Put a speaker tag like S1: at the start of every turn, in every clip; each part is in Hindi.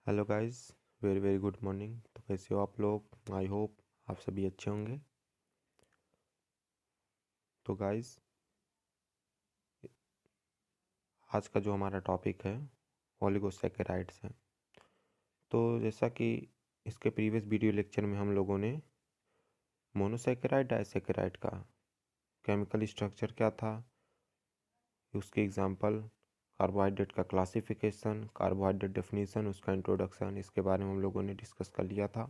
S1: Hello guys. Very very good morning. तो कैसे हो आप लोग? आई होप आप सभी अच्छे होंगे। तो गाइस, आज का जो हमारा टॉपिक है ओलिगोसैकेराइड्स है। तो जैसा कि इसके प्रीवियस वीडियो लेक्चर में हम लोगों ने मोनोसैकेराइड डाइसैकेराइड का केमिकल स्ट्रक्चर क्या था, उसके एग्जांपल, कार्बोहाइड्रेट का क्लासिफिकेशन, कार्बोहाइड्रेट डेफिनेशन, उसका इंट्रोडक्शन, इसके बारे में हम लोगों ने डिस्कस कर लिया था।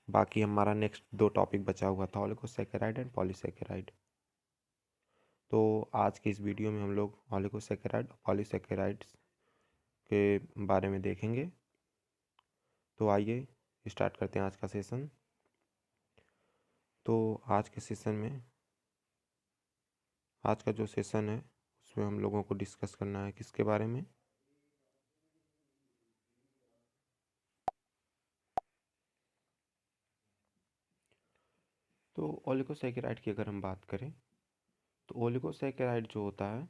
S1: बाकी हमारा नेक्स्ट दो टॉपिक बचा हुआ था, ओलिगोसैकेराइड एंड पॉलीसैकेराइड। तो आज के इस वीडियो में हम लोग ओलिगोसैकेराइड और पॉलीसैकेराइड्स के बारे में देखेंगे। तो आइए स्टार्ट करते हैं आज का सेशन। तो आज के सेशन में, आज का जो सेशन है उसमें हम लोगों को डिस्कस करना है किसके बारे में? तो ओलिगोसैकेराइड की अगर हम बात करें तो ओलिगोसैकेराइड जो होता है,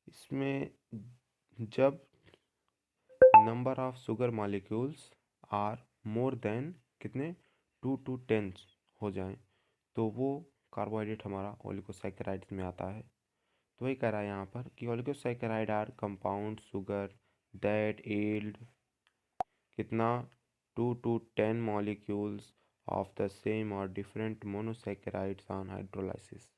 S1: इसमें जब number of sugar molecules are more than कितने 2 to 10 हो जाएं तो वो कार्बोहाइड्रेट हमारा ओलिगोसैकेराइड्स में आता है। तो वही कह रहा है यहाँ पर कि oligosaccharide are compound sugar that yield कितना 2 to 10 molecules of the same और different monosaccharides on hydrolysis.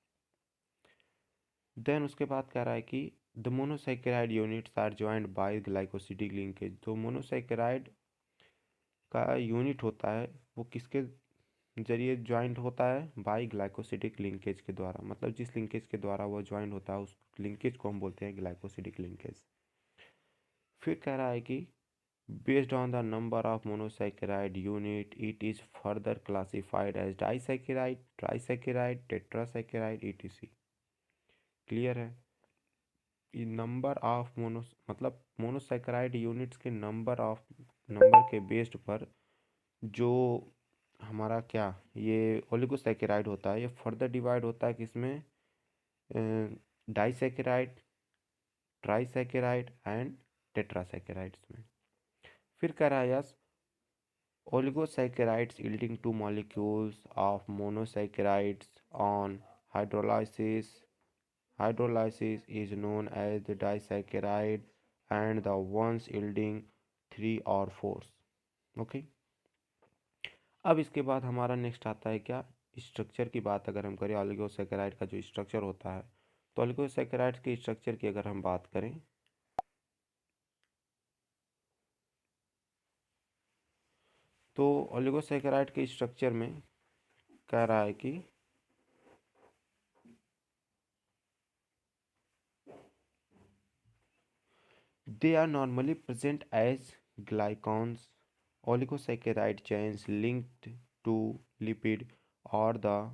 S1: Then उसके बाद कह रहा है कि the monosaccharide units are joint by glycosidic linkage. जो मोनोसैकेराइड का यूनिट होता है वो किसके जरिए ज्वाइंट होता है? बाय ग्लाइकोसिडिक लिंकेज के द्वारा। मतलब जिस लिंकेज के द्वारा वो ज्वाइंट होता है उस लिंकेज को हम बोलते हैं ग्लाइकोसिडिक लिंकेज। फिर कह रहा है कि based on the number of monosaccharide unit it is further classified as disaccharide, trisaccharide, tetrasaccharide etc। Clear है? ये नंबर ऑफ मतलब मोनोसैकेराइड यूनिट्स के नंबर के बेस्ड पर जो हमारा क्या ये ओलिगोसैकेराइड होता है, ये फर्दर डिवाइड होता है किसमें? डाइसैकेराइड, ट्राइसैकेराइड एंड टेट्रासैकेराइड्स में। फिर कह रहा है yes, oligosaccharides yielding two molecules of monosaccharides on hydrolysis. Hydrolysis is known as the disaccharide and the ones yielding 3 or 4। Okay. अब इसके बाद हमारा नेक्स्ट आता है क्या? स्ट्रक्चर की बात अगर हम करें, ओलिगोसैकेराइड का जो स्ट्रक्चर होता है, तो ओलिगोसैकेराइड के स्ट्रक्चर की अगर हम बात करें तो ओलिगोसैकेराइड के स्ट्रक्चर में कह रहा है कि they are normally present as glycans, oligosaccharide chains linked to lipid, or the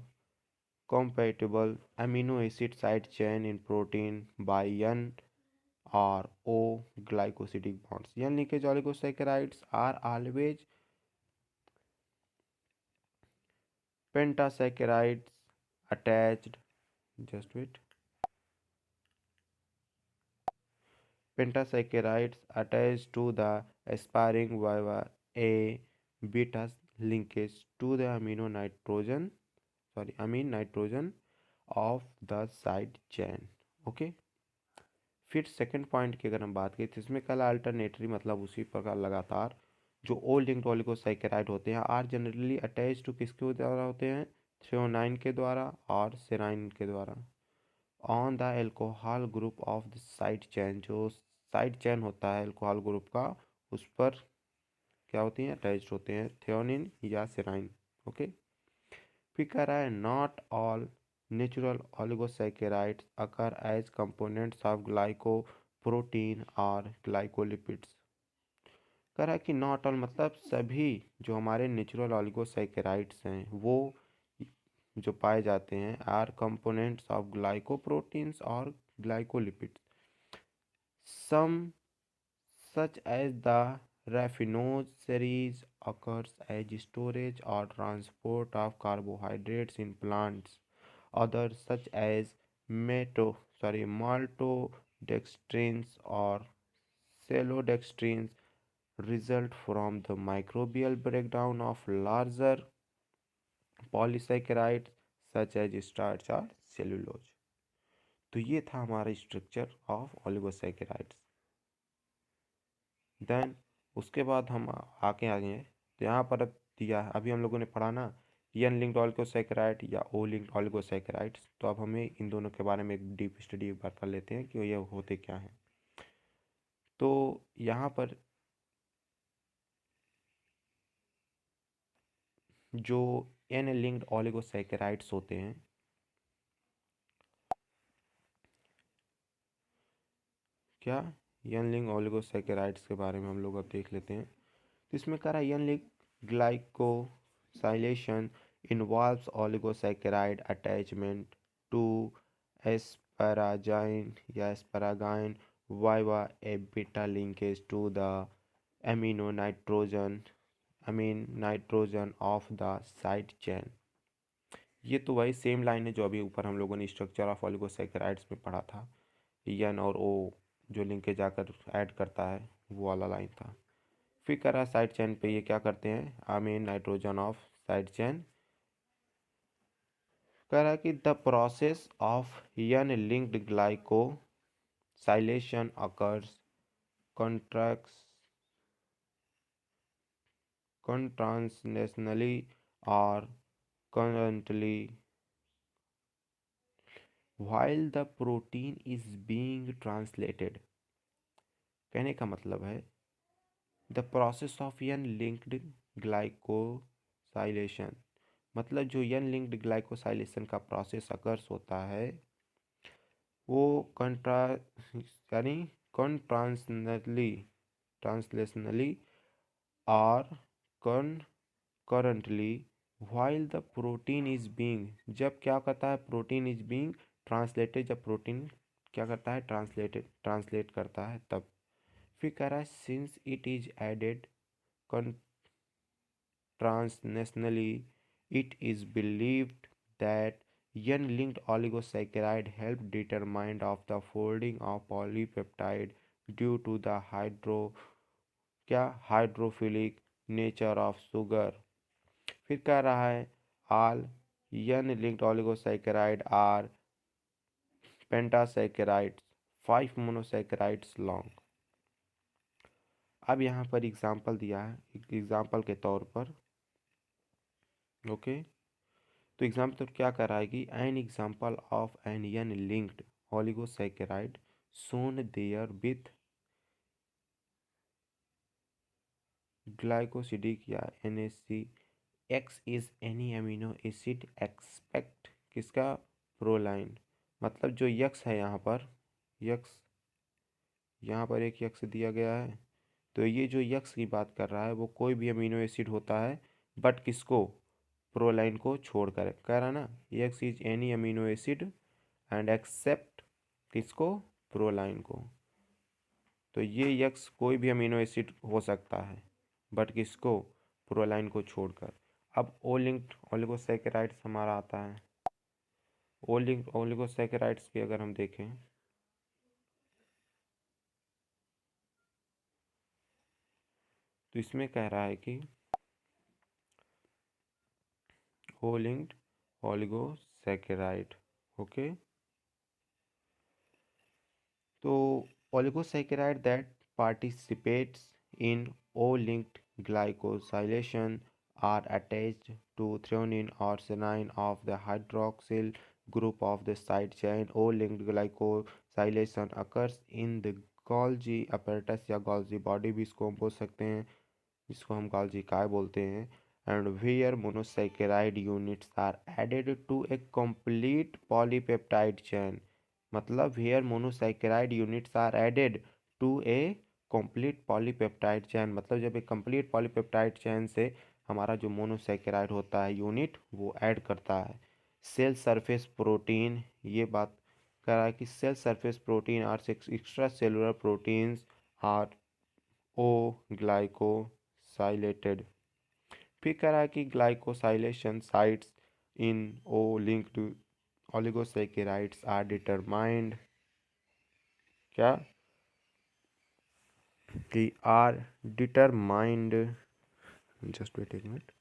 S1: compatible amino acid side chain in protein by N or O glycosidic bonds. N linkage oligosaccharides are always pentasaccharides attached. Just wait. Pentasaccharides attached to the aspiring via a beta linkage to the amine nitrogen of the side chain। Okay. फिर सेकंड पॉइंट की अगर हम बात करें तो इसमें कल अल्टरनेटरी मतलब उसी प्रकार लगातार जो ओ लिंक्ड ओलिगोसैकेराइड होते हैं आर जनरली अटैच टू किसके द्वारा होते हैं? थ्रेओनाइन के द्वारा और सेराइन के द्वारा on the alcohol group of the side chain. जो साइड चैन होता है एल्कोहल ग्रुप का, उस पर क्या होती हैं? अटैच्ड होते हैं थ्रेओनिन या सेराइन। ओके। फिर कह रहा है not all natural oligosaccharides occur as components of glycoprotein और ग्लाइकोलिपिड्स। कह रहा है कि नॉट ऑल मतलब सभी जो हमारे नेचुरल ओलिगोसैकेराइड्स हैं वो जो पाए जाते हैं आर कंपोनेंट्स ऑफ ग्लाइकोप्रोटीन्स और glycolipids. Some, such as the raffinose series, occurs as storage or transport of carbohydrates in plants. Others, such as maltodextrin dextrins or cellodextrins result from the microbial breakdown of larger polysaccharides such as starch or cellulose। तो ये था हमारा स्ट्रक्चर ऑफ ओलिगोसैकेराइड्स। देन उसके बाद हम आगे आ गए तो यहाँ पर अब दिया है, अभी हम लोगों ने पढ़ा ना एन लिंक्ड ओलिगोसैकेराइड या ओ लिंक्ड ओलिगोसैकेराइड्स, तो अब हमें इन दोनों के बारे में एक डीप स्टडी एक बार कर लेते हैं कि ये होते क्या हैं। तो यहाँ पर जो एन लिंक्ड ओलिगोसैकेराइड्स होते हैं, क्या एन लिंक्ड ओलिगोसैकेराइड्स के बारे में हम लोग अब देख लेते हैं। तो इसमें कह रहा है N linked glycosylation involves oligosaccharide attachment to asparagine या asparagine via a beta linkage to the amino nitrogen of the side chain। ये तो वही सेम लाइन है जो अभी ऊपर हम लोगों ने स्ट्रक्चर ऑफ ओलिगोसैकेराइड्स में पढ़ा था, एन और ओ जो लिंकेज जाकर ऐड करता है वो वाला लाइन था। फिर करा साइड चेन पे ये क्या करते हैं, amine nitrogen of side chain, कह रहा है कि the process of N linked glycosylation occurs contransnationally or concurrently while the protein is being translated। कहने का मतलब है the process of N linked glycosylation, मतलब जो एन लिंक्ड ग्लाइकोसाइलेशन का प्रोसेस अकर्स होता है वो यानी ट्रांसलेशनली और concurrently while the protein is being, जब क्या करता है प्रोटीन इज बीइंग ट्रांसलेटेड, जब प्रोटीन क्या करता है ट्रांसलेट करता है तब। फिर कह रहा है since it is added transnationally it is believed that n linked oligosaccharide help determine of the folding of polypeptide due to the hydrophilic nature of sugar. फिर कह रहा है all N linked oligosaccharide are pentasaccharides 5 monosaccharides long. अब यहाँ पर एग्जाम्पल दिया है, एग्जाम्पल के तौर पर ओके। तो एग्जाम्पल तो क्या कर रहा है कि an example of an N linked oligosaccharide shown there with glycosidic या NAC X is any amino acid expect किसका प्रोलाइन, मतलब जो यक्स है यहाँ पर यक्स, यहाँ पर एक यक्स दिया गया है, तो ये जो यक्स की बात कर रहा है वो कोई भी अमीनो एसिड होता है बट किसको प्रोलाइन को छोड़कर, कह रहा ना यक्स is any amino acid and except किसको प्रोलाइन को। तो ये यक्स कोई भी अमीनो एसिड हो सकता है बट किसको प्रोलाइन को छोड़कर। अब ओ लिंक्ड ओलिगोसैकेराइड्स हमारा आता है, ओ लिंक्ड ओलिगोसैकेराइड्स की अगर हम देखें तो इसमें कह रहा है कि ओ लिंक्ड ओलिगोसैकेराइड ओके। तो oligosaccharide that participates in O linked glycosylation are attached to threonine or serine of the hydroxyl group of the side chain। O-linked glycosylation occurs in the Golgi apparatus या Golgi body भी इसको हम बोल सकते हैं, जिसको हम Golgi काय बोलते हैं, and where monosaccharide units are added to a complete polypeptide chain, मतलब where monosaccharide units are added to a complete polypeptide chain, मतलब जब एक कंप्लीट पॉलीपेप्टाइड चैन से हमारा जो मोनोसैकेराइड होता है यूनिट वो ऐड करता है। सेल सरफेस प्रोटीन, ये बात कर रहा है कि cell surface protein or extra cellular proteins are O glycosylated. फिर कह रहा है कि glycosylation sites in O linked oligosaccharides are determined, क्या कि आर डिटरमाइंड, जस्ट वेट एक मिनट,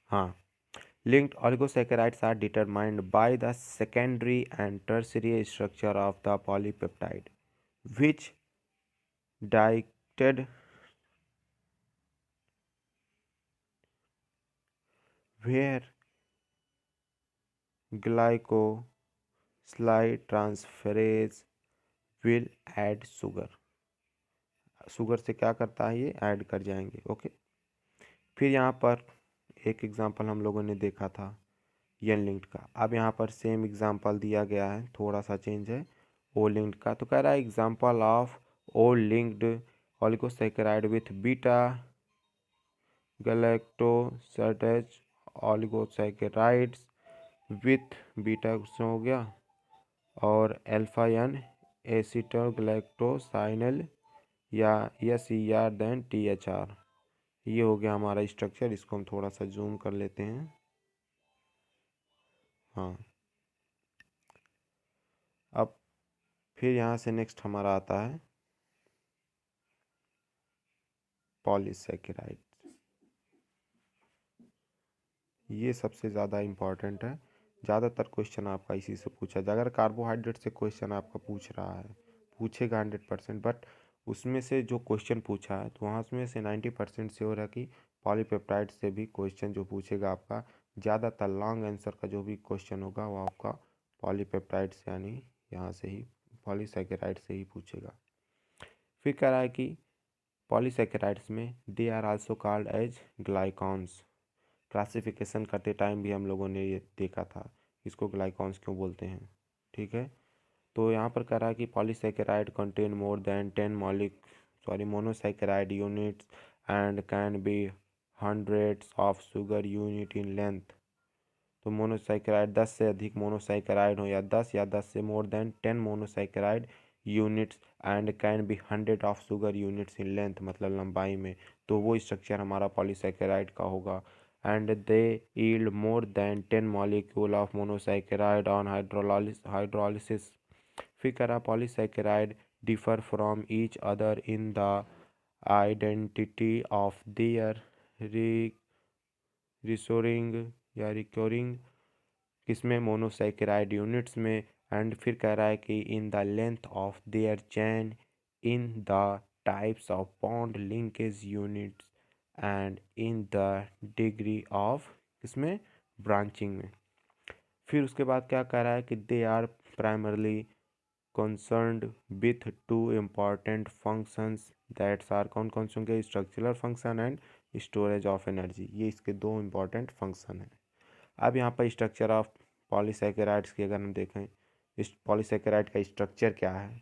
S1: हाँ, linked oligosaccharides are determined by the secondary and tertiary structure of the polypeptide, which dictated where glycosyltransferase will add sugar. Sugar से क्या करता है, ये ऐड कर जाएंगे। ओके, फिर यहाँ पर एक एग्जांपल हम लोगों ने देखा था यन लिंक्ड का। अब यहाँ पर सेम एग्जांपल दिया गया है, थोड़ा सा चेंज है ओ लिंक्ड का। तो कह रहा है example of O linked oligosaccharide with beta galactosidase oligosaccharides with beta हो गया और अल्फा एन एसिटोग्लाइकोसाइनल या ER देन THR। ये हो गया हमारा स्ट्रक्चर। इसको हम थोड़ा सा जूम कर लेते हैं। हाँ, अब फिर यहाँ से नेक्स्ट हमारा आता है पॉलीसैकेराइड। ये सबसे ज़्यादा इम्पॉर्टेंट है, ज़्यादातर क्वेश्चन आपका इसी से पूछा जाए। अगर कार्बोहाइड्रेट से क्वेश्चन आपका पूछ रहा है, पूछेगा 100%, बट उसमें से जो क्वेश्चन पूछा है तो वहाँ उसमें से 90% श्योर है कि पॉलीपेप्टाइड से भी क्वेश्चन जो पूछेगा आपका, ज़्यादातर लॉन्ग आंसर का जो भी क्वेश्चन होगा वो आपका पॉलीपेप्टाइड से यानी यहाँ से ही पॉलीसैकेराइड से ही पूछेगा। फिर कह रहा है कि पॉलीसैकेराइड्स में they are also called as glycans. Classification करते टाइम भी हम लोगों ने ये देखा था इसको ग्लाइकॉन्स क्यों बोलते हैं। ठीक है, तो यहाँ पर कह रहा है कि polysaccharide contain more than 10 monosaccharide units and can be hundreds of sugar unit in length. तो मोनोसैकेराइड 10 से अधिक मोनोसैकेराइड हो या 10 से मोर than 10 monosaccharide units and can be 100 of sugar units in length, मतलब लंबाई में, तो वो स्ट्रक्चर हमारा पॉलीसैकेराइड का होगा। And they yield more than 10 molecule of monosaccharide on hydrolysis. फिर कह रहा polysaccharide differ from each other in the identity of their recurring या रिक्योरिंग, किसमें, मोनोसैकेराइड यूनिट्स में। एंड फिर कह रहा है कि in the length of their chain, in the types of bond linkage units and in the degree of इसमें ब्रांचिंग में। फिर उसके बाद क्या कह रहा है कि they are primarily concerned with two important functions that's are, कौन कौन से होंगे, structural function and storage of energy. ये इसके दो इम्पॉर्टेंट फंक्शन हैं। अब यहाँ पर स्ट्रक्चर ऑफ पॉलीसैकेराइड्स की अगर हम देखें, इस पॉलीसैकेराइड का स्ट्रक्चर क्या है,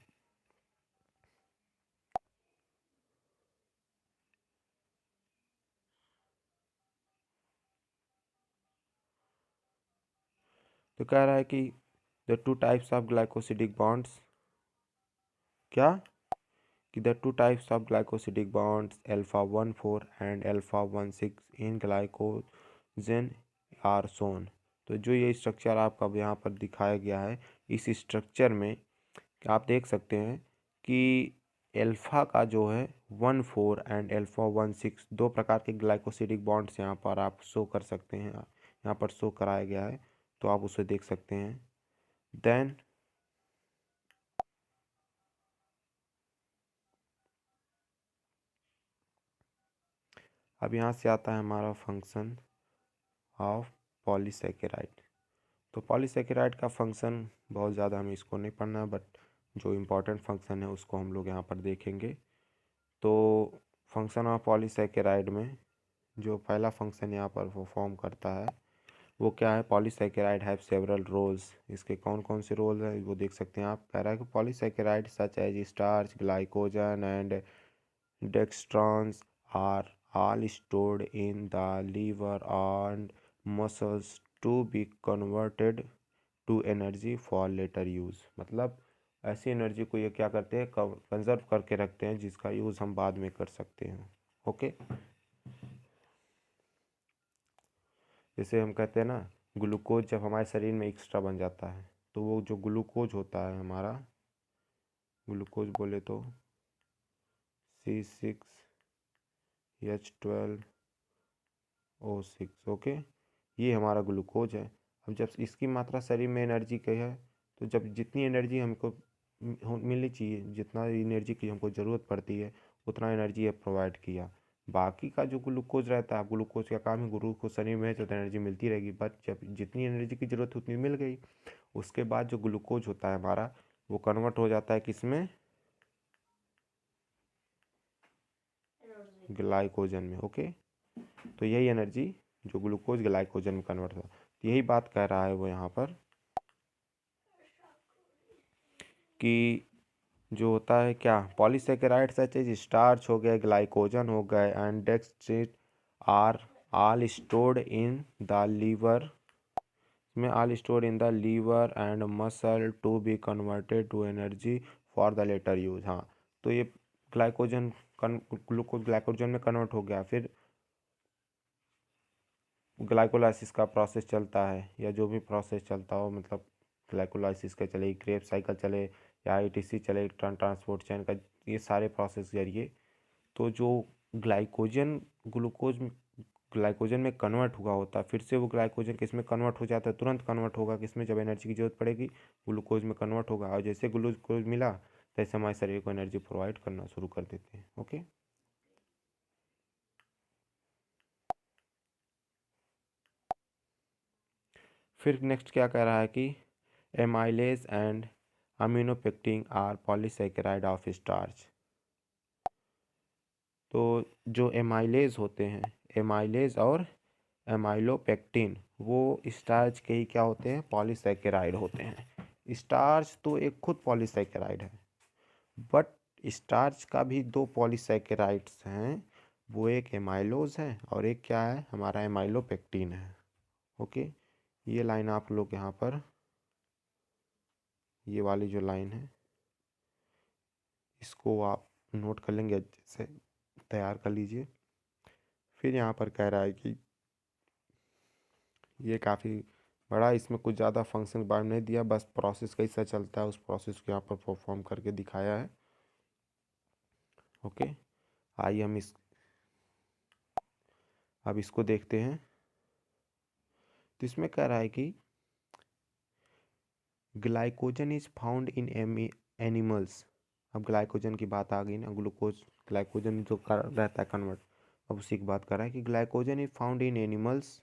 S1: तो कह रहा है कि the two types of glycosidic bonds, क्या कि the two types of glycosidic bonds α14 and α16 in glycogen are shown. तो जो ये स्ट्रक्चर आपका यहाँ पर दिखाया गया है, इस स्ट्रक्चर में आप देख सकते हैं कि एल्फा का जो है 14 एंड α16 दो प्रकार के ग्लाइकोसिडिक बॉन्ड्स यहाँ पर आप शो कर सकते हैं, यहाँ पर शो कराया गया है, तो आप उसे देख सकते हैं। देन अब यहाँ से आता है हमारा फंक्शन ऑफ पॉलीसैकेराइड। तो पॉलीसैकेराइड का फंक्शन बहुत ज़्यादा हमें इसको नहीं पढ़ना, बट जो इम्पोर्टेंट फंक्शन है उसको हम लोग यहाँ पर देखेंगे। तो फंक्शन ऑफ पॉलीसैकेराइड में जो पहला फंक्शन यहाँ पर वो फॉर्म करता है वो क्या है, पॉलीसैकेराइड हैव सेवरल रोल्स। इसके कौन कौन से रोल हैं वो देख सकते हैं आप। कह रहा है कि polysaccharide such as starch, glycogen and dextrans are all stored in the liver and muscles to be converted to energy for later use। मतलब ऐसी एनर्जी को ये क्या करते हैं, कंजर्व करके रखते हैं, जिसका यूज़ हम बाद में कर सकते हैं। ओके, जैसे हम कहते हैं ना, ग्लूकोज जब हमारे शरीर में एक्स्ट्रा बन जाता है तो वो जो ग्लूकोज होता है हमारा, ग्लूकोज बोले तो C6H12O6, ओके, ये हमारा ग्लूकोज है। अब जब इसकी मात्रा शरीर में एनर्जी की है, तो जब जितनी एनर्जी हमको मिलनी चाहिए, जितना एनर्जी की हमको ज़रूरत पड़ती है, उतना एनर्जी ये प्रोवाइड किया। बाकी का जो ग्लूकोज रहता है, ग्लूकोज का काम है, ग्लूकोज शरीर में है तो एनर्जी मिलती रहेगी, बट जब जितनी एनर्जी की ज़रूरत उतनी मिल गई, उसके बाद जो ग्लूकोज होता है हमारा, वो कन्वर्ट हो जाता है किसमें, ग्लाइकोजन में, ओके। तो यही एनर्जी जो ग्लूकोज ग्लाइकोजन में कन्वर्ट होता है, तो यही बात कह रहा है वो यहाँ पर कि जो होता है क्या, पॉलीसेकेराइड सच एज स्टार्च हो गए, ग्लाइकोजन हो गए and dextrate are all stored in the liver में, all stored in the liver and muscle to be converted to energy for the later use. हाँ, तो ये ग्लाइकोजन ग्लूकोज ग्लाइकोजन में कन्वर्ट हो गया, फिर ग्लाइकोलाइसिस का प्रोसेस चलता है, या जो भी प्रोसेस चलता हो, मतलब ग्लाइकोलाइसिस का चले, क्रेब्स साइकिल चले, या आईटीसी चले, ट्रांसपोर्ट चेन का, ये सारे प्रोसेस के जरिए, तो जो ग्लाइकोजन ग्लूकोज ग्लाइकोजन में कन्वर्ट हुआ होता है, फिर से वो ग्लाइकोजन किस में कन्वर्ट हो जाता है, तुरंत कन्वर्ट होगा किसमें, जब एनर्जी की जरूरत पड़ेगी ग्लूकोज में कन्वर्ट होगा, और जैसे ग्लूकोज मिला तैसे हमारे शरीर को एनर्जी प्रोवाइड करना शुरू कर देते हैं, ओके। फिर नेक्स्ट क्या कह रहा है कि amylase and amylopectin are polysaccharide of starch. तो जो एमाइलेज होते हैं, एमाइलेज और एमाइलोपेक्टिन, वो स्टार्च के ही क्या होते हैं, पॉलीसेकेराइड होते हैं। स्टार्च तो एक खुद पॉलीसेकेराइड है, बट स्टार्च का भी दो पॉलीसेकेराइड्स हैं, वो एक एमाइलोज है और एक क्या है, हमारा एमाइलोपेक्टिन है, ओके। ये लाइन आप लोग यहाँ पर, ये वाली जो लाइन है इसको आप नोट कर लेंगे, अच्छे से तैयार कर लीजिए। फिर यहाँ पर कह रहा है कि ये काफ़ी बड़ा, इसमें कुछ ज़्यादा फंक्शन के बारे में नहीं दिया, बस प्रोसेस कैसा चलता है उस प्रोसेस को यहाँ पर परफॉर्म करके दिखाया है, ओके। आइए हम अब इसको देखते हैं। तो इसमें कह रहा है कि glycogen is found in animals. अब ग्लाइकोजन की बात आ गई ना, ग्लूकोज ग्लाइकोजन जो रहता है कन्वर्ट, अब उसी की बात कर रहा है कि glycogen is found in animals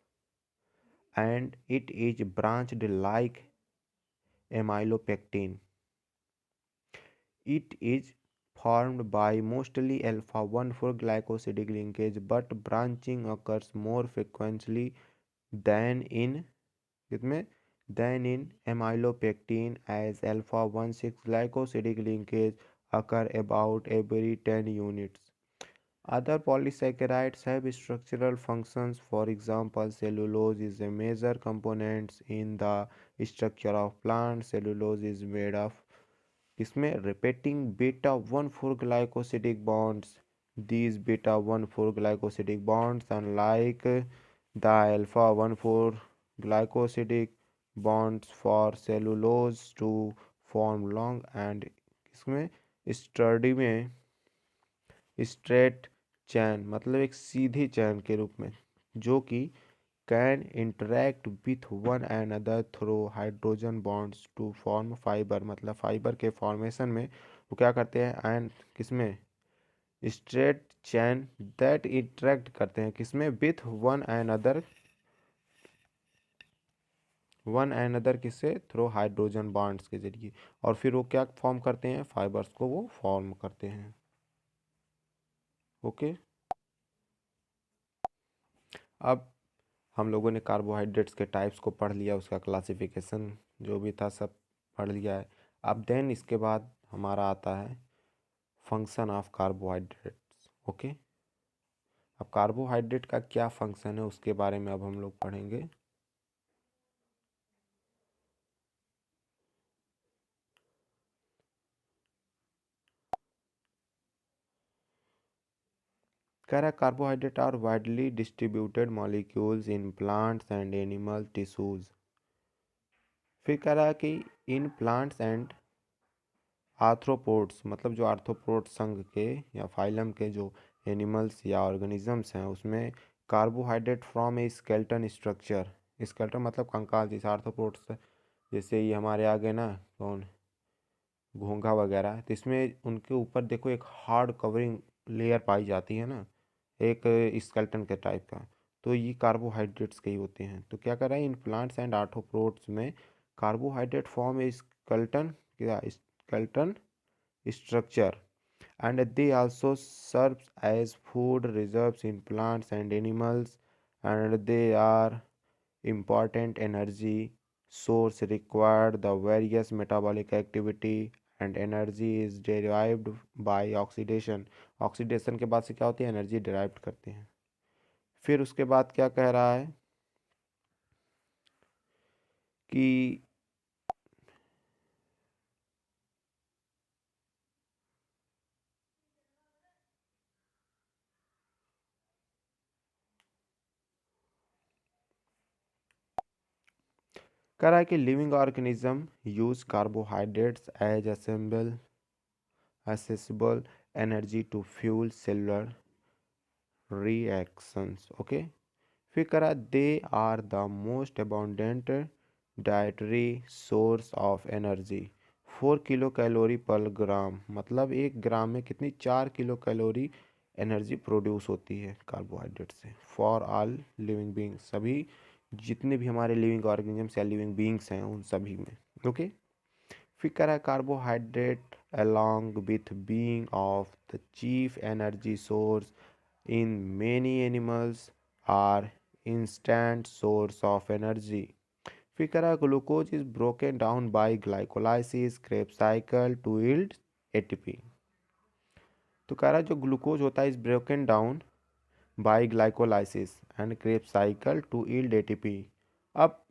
S1: and it is branched like amylopectin. It is formed by mostly alpha-1,4 glycosidic linkage, but branching occurs more frequently than in किसमें, than in amylopectin, as alpha-1,6 glycosidic linkage occur about every 10 units. Other polysaccharides have structural functions. For example, cellulose is a major component in the structure of plant. Cellulose is made of इसमें repeating beta-1,4 glycosidic bonds. These beta-1,4 glycosidic bonds, unlike the alpha-1,4 glycosidic bonds for cellulose, to form long and इसमें स्टडी में स्ट्रेट चैन, मतलब एक सीधी चैन के रूप में, जो कि can interact with one and other through hydrogen bonds to form fiber, मतलब फाइबर के फॉर्मेशन में वो क्या करते हैं, एंड किसमें, स्ट्रेट चैन दैट इंटरेक्ट करते हैं किसमें, विथ वन एंड अदर किससे, थ्रू हाइड्रोजन बॉन्ड्स के जरिए, और फिर वो क्या फॉर्म करते हैं, फाइबर्स को वो फॉर्म करते हैं, ओके। अब हम लोगों ने कार्बोहाइड्रेट्स के टाइप्स को पढ़ लिया, उसका क्लासिफिकेशन जो भी था सब पढ़ लिया है। अब देन इसके बाद हमारा आता है फंक्शन ऑफ कार्बोहाइड्रेट्स, ओके। अब कार्बोहाइड्रेट का क्या फंक्शन है उसके बारे में अब हम लोग पढ़ेंगे। कह रहा है carbohydrate are widely distributed molecules in plants and animal tissues. फिर कह रहा है कि इन प्लांट्स एंड आर्थ्रोपोड्स, मतलब जो आर्थ्रोपोड संघ के या फाइलम के जो एनिमल्स या ऑर्गेनिजम्स हैं उसमें carbohydrate from A skeleton structure. Skeleton मतलब कंकाल, जैसे आर्थ्रोपोड्स, जैसे ये हमारे आगे ना कौन घोंघा वगैरह, तो इसमें उनके ऊपर देखो एक हार्ड कवरिंग लेयर पाई जाती है ना, एक स्केलेटन के टाइप का, तो ये कार्बोहाइड्रेट्स के ही होते हैं। तो क्या कर रहा है, इन प्लांट्स एंड आर्थ्रोपोड्स में कार्बोहाइड्रेट फॉर्म ए स्केलेटन, क्या skeleton structure, and they also serve as food reserves in plants and animals, and they are important energy source required the various metabolic activity, and energy is derived by oxidation। Oxidation के बाद से क्या होती है, एनर्जी डिराइव करते हैं। फिर उसके बाद क्या कह रहा है कि कह रहा है कि living organism use carbohydrates as accessible energy to fuel cellular reactions। Okay, फिर करा they are the most abundant dietary source of energy. 4 kilo calorie per gram, मतलब 1 ग्राम में कितनी 4 किलो कैलोरी एनर्जी प्रोड्यूस होती है कार्बोहाइड्रेट से। फॉर ऑल लिविंग बींग्स, सभी जितने भी हमारे लिविंग ऑर्गेनिजम्स या लिविंग बींग्स हैं उन सभी में। ओके, फिर कह रहा है carbohydrate along with being of the chief energy source in many animals are instant source of energy। फिर कह रहा है glucose is broken down by glycolysis Krebs cycle to yield ATP. तो कह रहा है जो ग्लूकोज होता है is broken down by glycolysis and Krebs cycle to yield ATP. अब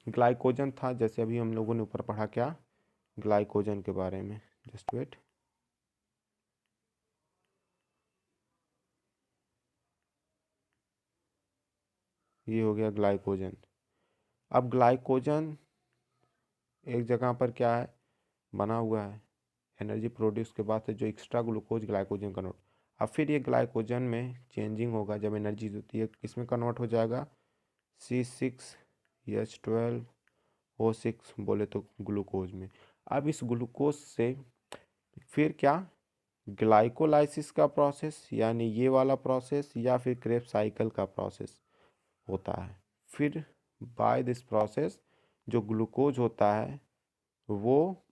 S1: ग्लाइकोजन था, जैसे अभी हम लोगों ने ऊपर पढ़ा क्या ग्लाइकोजन के बारे में, जस्ट वेट, ये हो गया ग्लाइकोजन। अब ग्लाइकोजन एक जगह पर क्या है बना हुआ है, एनर्जी प्रोड्यूस के बाद से जो एक्स्ट्रा ग्लूकोज ग्लाइकोजन कन्वर्ट, अब फिर ये ग्लाइकोजन में चेंजिंग होगा, जब एनर्जी होती है किसमें कन्वर्ट हो जाएगा, C6H12O6 बोले तो ग्लूकोज में। अब इस ग्लूकोज से फिर क्या ग्लाइकोलाइसिस का प्रोसेस, यानी ये वाला प्रोसेस, या फिर क्रेब्स साइकिल का प्रोसेस होता है। फिर बाय दिस प्रोसेस जो ग्लूकोज होता है वो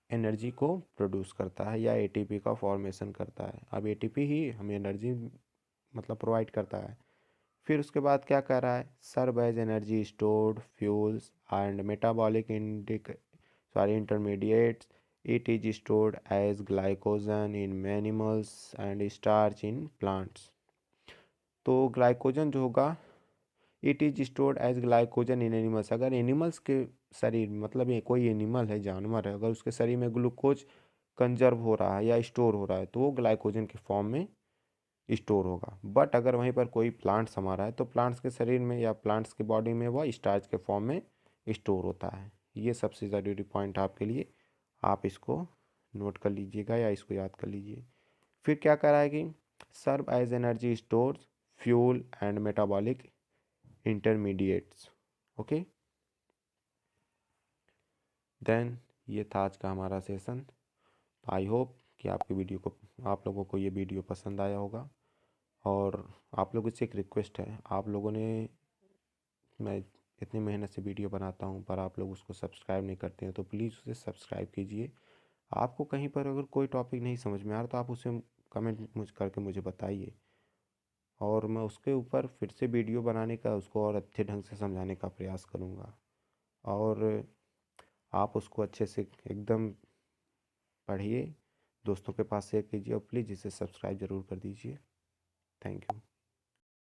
S1: एनर्जी को प्रोड्यूस करता है या एटीपी का फॉर्मेशन करता है। अब एटीपी ही हमें एनर्जी मतलब प्रोवाइड करता है। फिर उसके बाद क्या कर रहा है, serve as energy stored fuels and metabolic intermediates. It is stored as glycogen in animals and starch in plants. तो ग्लाइकोजन जो होगा it is stored as glycogen in animals, अगर एनिमल्स के शरीर मतलब ये कोई एनिमल है जानवर है, अगर उसके शरीर में ग्लूकोज कंजर्व हो रहा है या स्टोर हो रहा है तो वो ग्लाइकोजन के फॉर्म में स्टोर होगा। बट अगर वहीं पर कोई प्लांट्स हमारा है तो प्लांट्स के शरीर में या प्लांट्स की बॉडी में वह स्टार्च के फॉर्म में स्टोर होता है। ये सबसे ज़रूरी पॉइंट आपके लिए, आप इसको नोट कर लीजिएगा या इसको याद कर लीजिए। फिर क्या कराएगी, serve as energy stores fuel and metabolic intermediates. Okay, then ये था आज का हमारा सेशन। आई होप कि आपकी वीडियो को, आप लोगों को ये वीडियो पसंद आया होगा। और आप लोगों से एक रिक्वेस्ट है, आप लोगों ने, मैं इतनी मेहनत से वीडियो बनाता हूँ पर आप लोग उसको सब्सक्राइब नहीं करते हैं, तो प्लीज़ उसे सब्सक्राइब कीजिए। आपको कहीं पर अगर कोई टॉपिक नहीं समझ में आ रहा तो आप उसे कमेंट मुझ करके मुझे बताइए, और मैं उसके ऊपर फिर से वीडियो बनाने का, उसको और अच्छे ढंग से समझाने का प्रयास करूँगा। और आप उसको अच्छे से एकदम पढ़िए, दोस्तों के पास शेयर कीजिए, और प्लीज़ इसे सब्सक्राइब ज़रूर कर दीजिए। Thank you.